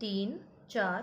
3, 4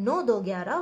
9-2-11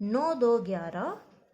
9-2-11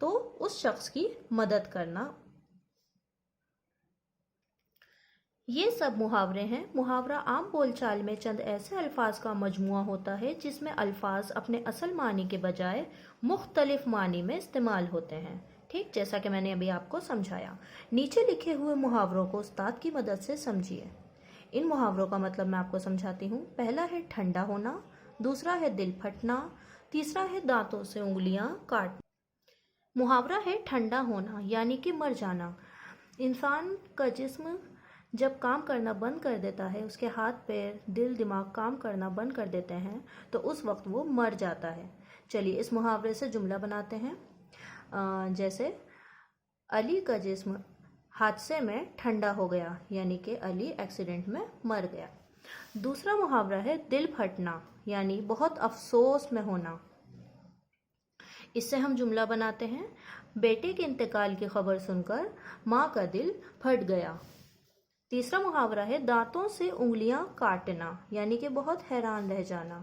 تو اس شخص کی مدد کرنا۔ یہ سب محاورے ہیں۔ محاورہ عام بول چال میں چند ایسے الفاظ کا مجموعہ ہوتا ہے جس میں الفاظ اپنے اصل معنی کے بجائے مختلف معنی میں استعمال ہوتے ہیں، ٹھیک، جیسا کہ میں نے ابھی آپ کو سمجھایا۔ نیچے لکھے ہوئے محاوروں کو استاد کی مدد سے سمجھیے۔ ان محاوروں کا مطلب میں آپ کو سمجھاتی ہوں۔ پہلا ہے ٹھنڈا ہونا، دوسرا ہے دل پھٹنا، تیسرا ہے دانتوں سے انگلیاں کاٹنا۔ محاورہ ہے ٹھنڈا ہونا، یعنی کہ مر جانا۔ انسان کا جسم جب کام کرنا بند کر دیتا ہے، اس کے ہاتھ پیر دل دماغ کام کرنا بند کر دیتے ہیں تو اس وقت وہ مر جاتا ہے۔ چلیے اس محاورے سے جملہ بناتے ہیں۔ جیسے علی کا جسم حادثے میں ٹھنڈا ہو گیا، یعنی کہ علی ایکسیڈنٹ میں مر گیا۔ دوسرا محاورہ ہے دل پھٹنا، یعنی بہت افسوس میں ہونا۔ اس سے ہم جملہ بناتے ہیں، بیٹے کے انتقال کی خبر سن کر ماں کا دل پھٹ گیا۔ تیسرا محاورہ ہے دانتوں سے انگلیاں کاٹنا، یعنی کہ بہت حیران رہ جانا۔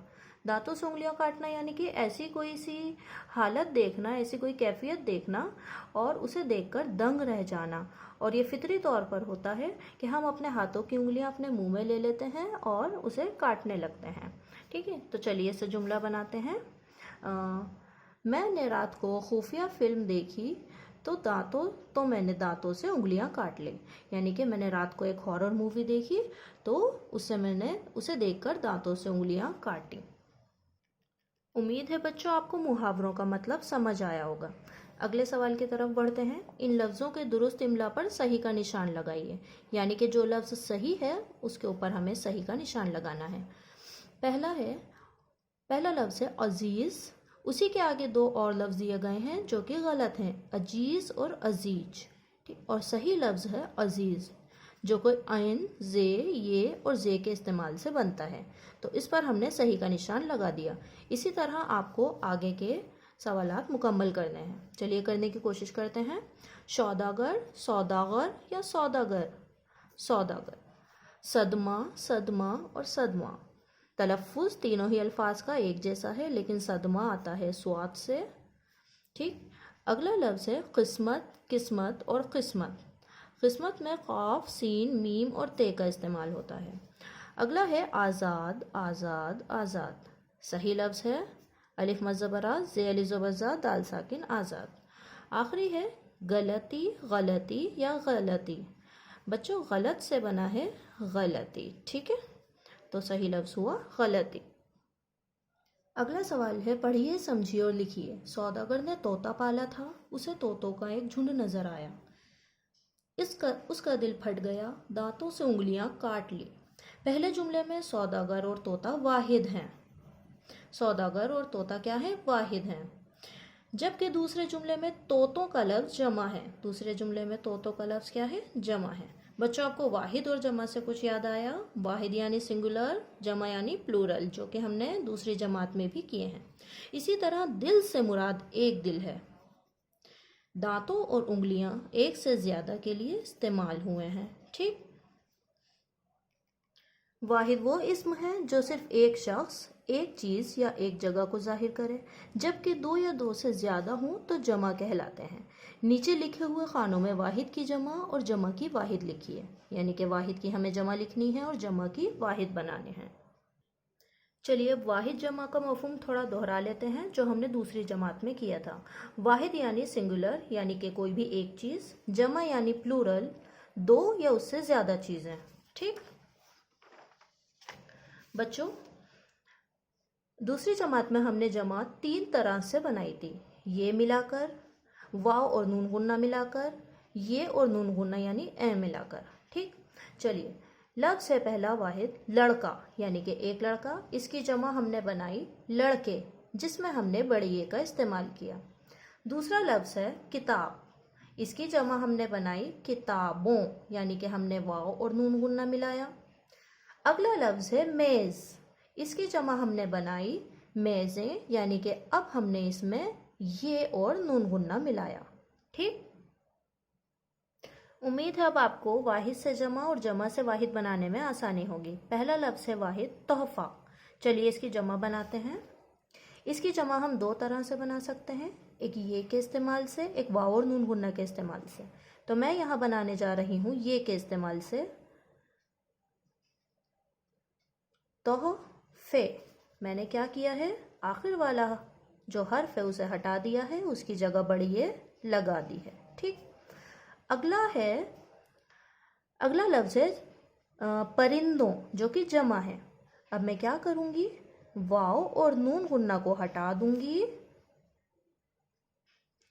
دانتوں سے انگلیاں کاٹنا یعنی کہ ایسی کوئی سی حالت دیکھنا، ایسی کوئی کیفیت دیکھنا اور اسے دیکھ کر دنگ رہ جانا، اور یہ فطری طور پر ہوتا ہے کہ ہم اپنے ہاتھوں کی انگلیاں اپنے منہ میں لے لیتے ہیں اور اسے کاٹنے لگتے ہیں، ٹھیک ہے۔ تو چلیے اس سے جملہ بناتے ہیں۔ میں نے رات کو خفیہ فلم دیکھی تو میں نے دانتوں سے انگلیاں کاٹ لی، یعنی کہ میں نے رات کو ایک ہارر مووی دیکھی تو میں نے اسے دیکھ کر دانتوں سے انگلیاں کاٹی۔ امید ہے بچوں آپ کو محاوروں کا مطلب سمجھ آیا ہوگا۔ اگلے سوال کی طرف بڑھتے ہیں۔ ان لفظوں کے درست املا پر صحیح کا نشان لگائیے، یعنی کہ جو لفظ صحیح ہے اس کے اوپر ہمیں صحیح کا نشان لگانا ہے۔ پہلا لفظ ہے عزیز، اسی کے آگے دو اور لفظ دیے گئے ہیں جو کہ غلط ہیں، عجیز اور عزیج، اور صحیح لفظ ہے عزیز، جو کوئی عین، زے، یہ اور زے کے استعمال سے بنتا ہے، تو اس پر ہم نے صحیح کا نشان لگا دیا۔ اسی طرح آپ کو آگے کے سوالات مکمل کرنے ہیں۔ چلیے کرنے کی کوشش کرتے ہیں۔ سوداگر، سوداگر یا سوداگر، سوداگر۔ صدمہ، صدمہ اور صدمہ۔ تلفظ تینوں ہی الفاظ کا ایک جیسا ہے، لیکن صدمہ آتا ہے سواد سے، ٹھیک۔ اگلا لفظ ہے قسمت، قسمت اور قسمت۔ قسمت میں قاف، سین، میم اور تے کا استعمال ہوتا ہے۔ اگلا ہے آزاد، آزاد، آزاد۔ صحیح لفظ ہے الف مد زبر آ، زے الف زبر زا، دال ساکن، آزاد۔ آخری ہے غلطی، غلطی یا غلطی۔ بچوں غلط سے بنا ہے غلطی، ٹھیک ہے، تو صحیح لفظ ہوا غلطی۔ اگلا سوال ہے پڑھیے، سمجھیے اور لکھیے۔ سوداگر نے طوطا پالا تھا، اسے طوطوں کا ایک جھنڈ نظر آیا، اس کا دل پھٹ گیا، دانتوں سے انگلیاں کاٹ لی۔ پہلے جملے میں سوداگر اور طوطا واحد ہیں، سوداگر اور طوطا کیا ہے؟ واحد ہیں، جبکہ دوسرے جملے میں طوطوں کا لفظ جمع ہے۔ دوسرے جملے میں طوطوں کا لفظ کیا ہے؟ جمع ہے۔ بچوں آپ کو واحد اور جمع سے کچھ یاد آیا؟ واحد یعنی سنگولر، جمع یعنی پلورل، جو کہ ہم نے دوسری جماعت میں بھی کیے ہیں۔ اسی طرح دل سے مراد ایک دل ہے۔ دانتوں اور انگلیاں ایک سے زیادہ کے لیے استعمال ہوئے ہیں، ٹھیک۔ واحد وہ اسم ہے جو صرف ایک شخص، ایک چیز یا ایک جگہ کو ظاہر کرے، جبکہ دو یا دو سے زیادہ ہوں تو جمع کہلاتے ہیں۔ نیچے لکھے ہوئے خانوں میں واحد کی جمع اور جمع کی واحد لکھیے، یعنی کہ واحد کی ہمیں جمع لکھنی ہے اور جمع کی واحد بنانے ہیں۔ چلیے اب واحد جمع کا مفہوم تھوڑا دہرا لیتے ہیں جو ہم نے دوسری جماعت میں کیا تھا۔ واحد یعنی سنگولر، یعنی کہ کوئی بھی ایک چیز، جمع یعنی پلورل، دو یا اس سے زیادہ چیزیں، ٹھیک۔ بچوں دوسری جماعت میں ہم نے جمع تین طرح سے بنائی تھی، یہ ملا کر، واو اور نون غنہ ملا کر، یہ اور نون غنہ یعنی اے ملا کر، ٹھیک۔ چلیے لفظ ہے پہلا واحد لڑکا، یعنی کہ ایک لڑکا، اس کی جمع ہم نے بنائی لڑکے، جس میں ہم نے بڑی اے کا استعمال کیا۔ دوسرا لفظ ہے کتاب، اس کی جمع ہم نے بنائی کتابوں، یعنی کہ ہم نے واو اور نون غنہ ملایا۔ اگلا لفظ ہے میز، اس کی جمع ہم نے بنائی میزیں، یعنی کہ اب ہم نے اس میں یہ اور نون غنہ ملایا، ٹھیک۔ امید ہے اب آپ کو واحد سے جمع اور جمع سے واحد بنانے میں آسانی ہوگی۔ پہلا لفظ ہے واحد تحفہ، چلیے اس کی جمع بناتے ہیں۔ اس کی جمع ہم دو طرح سے بنا سکتے ہیں، ایک یہ کے استعمال سے، ایک واو اور نون غنہ کے استعمال سے۔ تو میں یہاں بنانے جا رہی ہوں یہ کے استعمال سے تحفے۔ میں نے کیا کیا ہے، آخر والا جو حرف ہے اسے ہٹا دیا ہے، اس کی جگہ بڑی یہ لگا دی ہے، ٹھیک۔ اگلا لفظ ہے پرندوں، جو کہ جمع ہے۔ اب میں کیا کروں گی، واو اور نون غنہ کو ہٹا دوں گی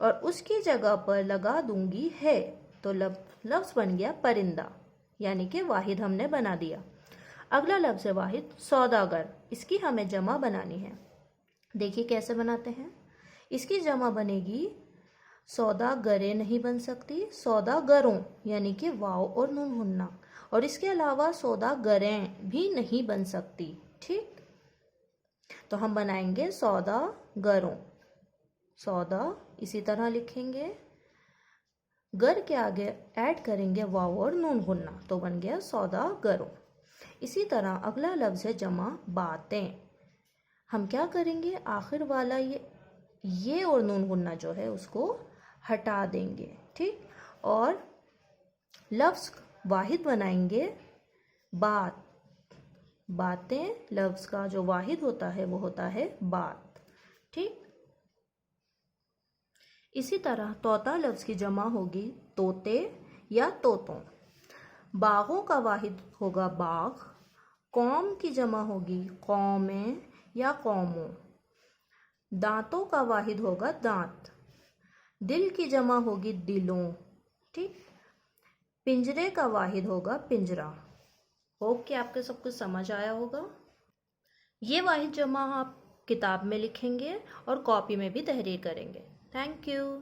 اور اس کی جگہ پر لگا دوں گی ہے، تو لفظ بن گیا پرندہ، یعنی کہ واحد ہم نے بنا دیا۔ اگلا لفظ ہے واحد سوداگر، اس کی ہمیں جمع بنانی ہے۔ دیکھیے کیسے بناتے ہیں، اس کی جمع بنے گی سوداگریں نہیں بن سکتی، سوداگروں، یعنی کہ واو اور نون غنہ، اور اس کے علاوہ سوداگریں بھی نہیں بن سکتی، ٹھیک۔ تو ہم بنائیں گے سوداگروں، سودا اسی طرح لکھیں گے، گر کے آگے ایڈ کریں گے واو اور نون غنہ، تو بن گیا سوداگروں۔ اسی طرح اگلا لفظ ہے جمع باتیں۔ ہم کیا کریں گے، آخر والا یہ اور نون غنہ جو ہے اس کو ہٹا دیں گے، ٹھیک، اور لفظ واحد بنائیں گے بات۔ باتیں لفظ کا جو واحد ہوتا ہے وہ ہوتا ہے بات، ٹھیک۔ اسی طرح طوطا لفظ کی جمع ہوگی طوطے یا طوطوں۔ باغوں کا واحد ہوگا باغ، قوم کی جمع ہوگی قومیں یا قوموں، دانتوں کا واحد ہوگا دانت، دل کی جمع ہوگی دلوں، ٹھیک، پنجرے کا واحد ہوگا پنجرا۔ ہوپ کہ آپ کو سب کچھ سمجھ آیا ہوگا۔ یہ واحد جمع آپ کتاب میں لکھیں گے اور کاپی میں بھی تحریر کریں گے۔ Thank you.